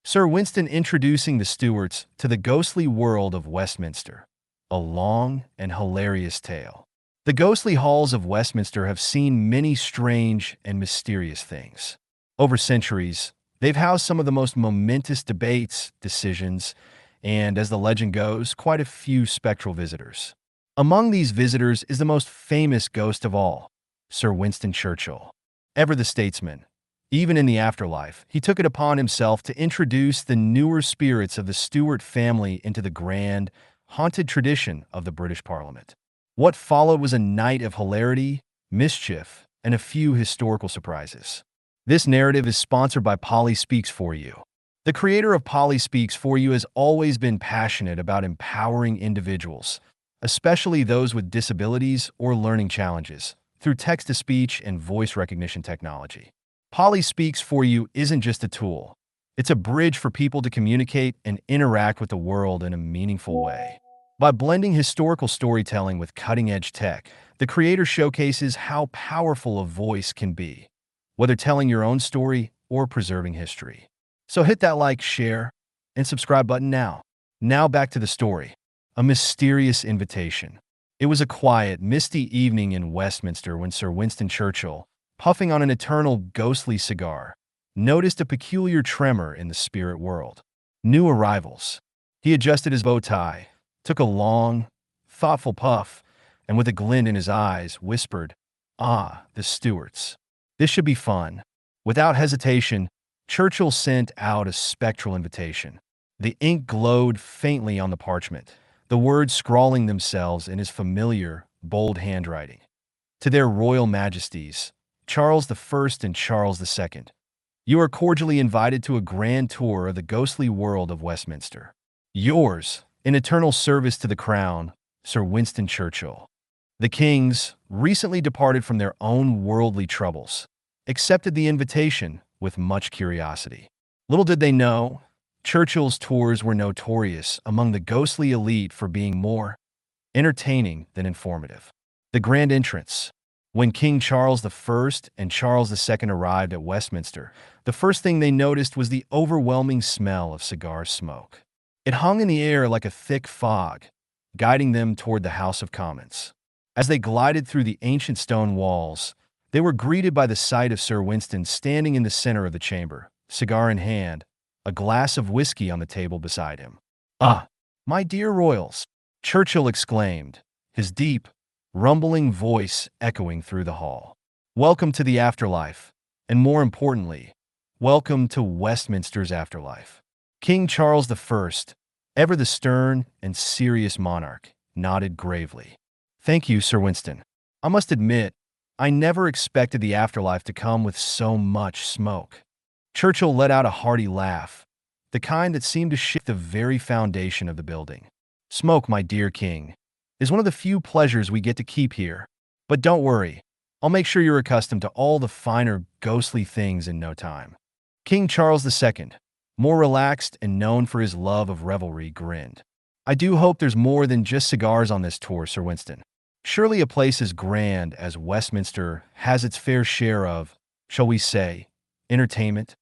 Sir Winston introducing the Stuarts to the ghostly world of Westminster. A long and hilarious tale. The ghostly halls of Westminster have seen many strange and mysterious things. Over centuries, they've housed some of the most momentous debates, decisions, and, as the legend goes, quite a few spectral visitors. Among these visitors is the most famous ghost of all, Sir Winston Churchill. Ever the statesman, even in the afterlife, he took it upon himself to introduce the newer spirits of the Stuart family into the grand, haunted tradition of the British Parliament. What followed was a night of hilarity, mischief, and a few historical surprises. This narrative is sponsored by Polly Speaks For You. The creator of Polly Speaks For You has always been passionate about empowering individuals, especially those with disabilities or learning challenges, through text-to-speech and voice recognition technology. Polly Speaks For You isn't just a tool. It's a bridge for people to communicate and interact with the world in a meaningful way. By blending historical storytelling with cutting-edge tech, the creator showcases how powerful a voice can be, whether telling your own story or preserving history. So hit that like, share, and subscribe button now. Now back to the story. A mysterious invitation. It was a quiet, misty evening in Westminster when Sir Winston Churchill, puffing on an eternal ghostly cigar, noticed a peculiar tremor in the spirit world. New arrivals. He adjusted his bow tie, took a long, thoughtful puff, and with a glint in his eyes, whispered, "Ah, the Stuarts. This should be fun." Without hesitation, Churchill sent out a spectral invitation. The ink glowed faintly on the parchment, the words scrawling themselves in his familiar, bold handwriting. To their royal majesties, Charles I and Charles II, you are cordially invited to a grand tour of the ghostly world of Westminster. Yours, in eternal service to the crown, Sir Winston Churchill. The kings, recently departed from their own worldly troubles, accepted the invitation with much curiosity. Little did they know, Churchill's tours were notorious among the ghostly elite for being more entertaining than informative. The grand entrance. When King Charles I and Charles II arrived at Westminster, the first thing they noticed was the overwhelming smell of cigar smoke. It hung in the air like a thick fog, guiding them toward the House of Commons. As they glided through the ancient stone walls, they were greeted by the sight of Sir Winston standing in the center of the chamber, cigar in hand, a glass of whiskey on the table beside him. "Ah, my dear royals," Churchill exclaimed, his deep, rumbling voice echoing through the hall. "Welcome to the afterlife, and more importantly, welcome to Westminster's afterlife." King Charles I, ever the stern and serious monarch, nodded gravely. "Thank you, Sir Winston. I must admit, I never expected the afterlife to come with so much smoke." Churchill let out a hearty laugh, the kind that seemed to shake the very foundation of the building. "Smoke, my dear king, is one of the few pleasures we get to keep here. But don't worry, I'll make sure you're accustomed to all the finer, ghostly things in no time." King Charles II, more relaxed and known for his love of revelry, grinned. "I do hope there's more than just cigars on this tour, Sir Winston. Surely a place as grand as Westminster has its fair share of, shall we say, entertainment?"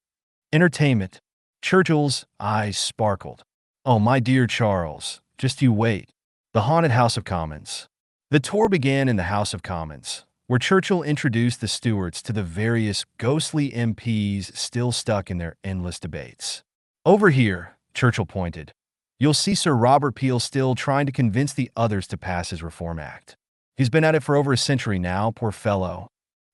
Entertainment. Churchill's eyes sparkled. "Oh, my dear Charles, just you wait." The haunted House of Commons. The tour began in the House of Commons, where Churchill introduced the Stuarts to the various ghostly MPs still stuck in their endless debates. "Over here," Churchill pointed, "you'll see Sir Robert Peel still trying to convince the others to pass his Reform Act. He's been at it for over a century now, poor fellow."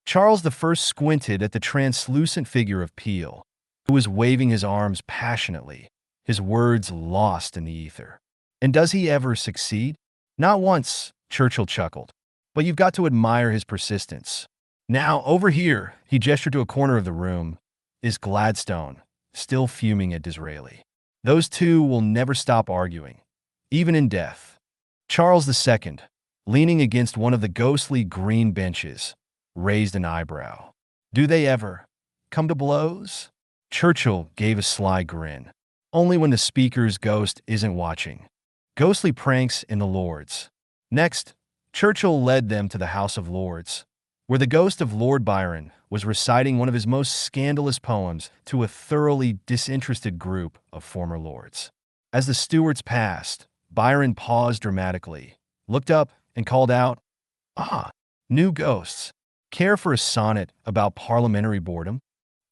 Charles I squinted at the translucent figure of Peel, who was waving his arms passionately, his words lost in the ether. "And does he ever succeed?" "Not once," Churchill chuckled. "But you've got to admire his persistence. Now, over here," he gestured to a corner of the room, "is Gladstone, still fuming at Disraeli. Those two will never stop arguing, even in death." Charles II, leaning against one of the ghostly green benches, raised an eyebrow. "Do they ever come to blows?" Churchill gave a sly grin. "Only when the speaker's ghost isn't watching. Ghostly pranks in the Lords." Next, Churchill led them to the House of Lords, where the ghost of Lord Byron was reciting one of his most scandalous poems to a thoroughly disinterested group of former lords. As the Stuarts passed, Byron paused dramatically, looked up, and called out, "Ah, new ghosts. Care for a sonnet about parliamentary boredom?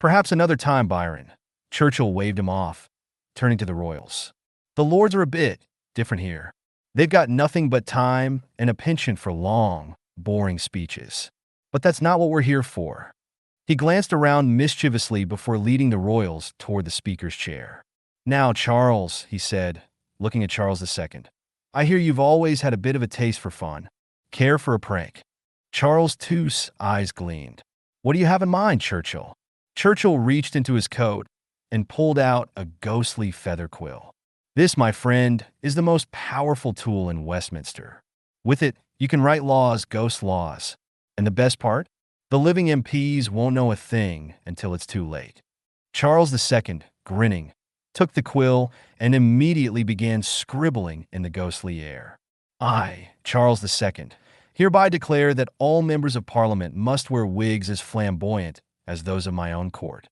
Perhaps another time, Byron." Churchill waved him off, turning to the royals. "The lords are a bit different here. They've got nothing but time and a penchant for long, boring speeches. But that's not what we're here for." He glanced around mischievously before leading the royals toward the speaker's chair. "Now, Charles," he said, looking at Charles II, "I hear you've always had a bit of a taste for fun. Care for a prank?" Charles II's eyes gleamed. "What do you have in mind, Churchill?" Churchill reached into his coat and pulled out a ghostly feather quill. "This, my friend, is the most powerful tool in Westminster. With it, you can write laws, ghost laws. And the best part? The living MPs won't know a thing until it's too late." Charles II, grinning, took the quill and immediately began scribbling in the ghostly air. "I, Charles II, hereby declare that all members of Parliament must wear wigs as flamboyant as those of my own court."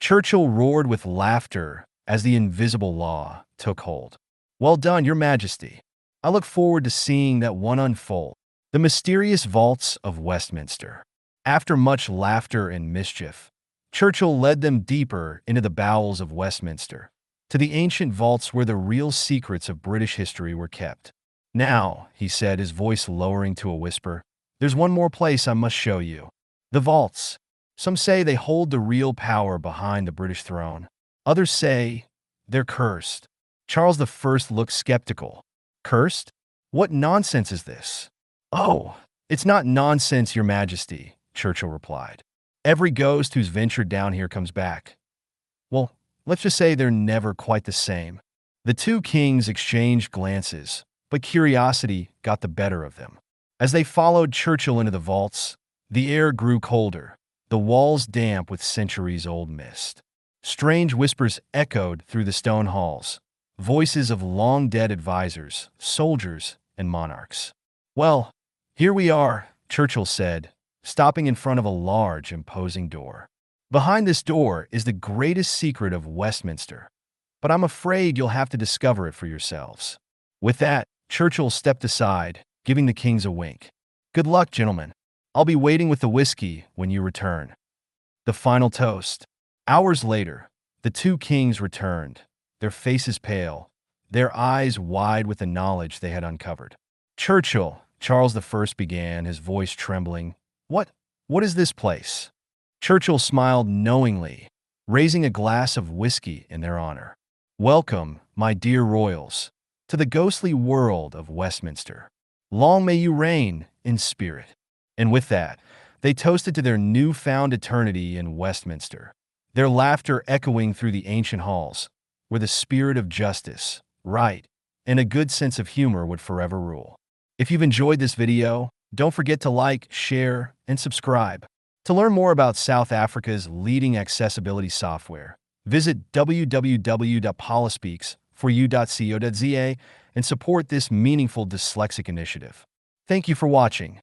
Churchill roared with laughter as the invisible law took hold. "Well done, Your Majesty. I look forward to seeing that one unfold." The mysterious vaults of Westminster. After much laughter and mischief, Churchill led them deeper into the bowels of Westminster, to the ancient vaults where the real secrets of British history were kept. "Now," he said, his voice lowering to a whisper, "there's one more place I must show you. The vaults. Some say they hold the real power behind the British throne. Others say they're cursed." Charles I looked skeptical. "Cursed? What nonsense is this?" "Oh, it's not nonsense, Your Majesty," Churchill replied. "Every ghost who's ventured down here comes back. Well, let's just say they're never quite the same." The two kings exchanged glances, but curiosity got the better of them. As they followed Churchill into the vaults, the air grew colder, the walls damp with centuries-old mist. Strange whispers echoed through the stone halls, voices of long-dead advisors, soldiers, and monarchs. "Well, here we are," Churchill said, stopping in front of a large, imposing door. "Behind this door is the greatest secret of Westminster, but I'm afraid you'll have to discover it for yourselves." With that, Churchill stepped aside, giving the kings a wink. "Good luck, gentlemen. I'll be waiting with the whiskey when you return." The final toast. Hours later, the two kings returned, their faces pale, their eyes wide with the knowledge they had uncovered. "Churchill," Charles I began, his voice trembling, What is this place?" Churchill smiled knowingly, raising a glass of whiskey in their honor. "Welcome, my dear royals, to the ghostly world of Westminster. Long may you reign in spirit." And with that, they toasted to their newfound eternity in Westminster, their laughter echoing through the ancient halls, where the spirit of justice, right, and a good sense of humor would forever rule. If you've enjoyed this video, don't forget to like, share, and subscribe. To learn more about South Africa's leading accessibility software, visit www.polispeaks4u.co.za and support this meaningful dyslexic initiative. Thank you for watching.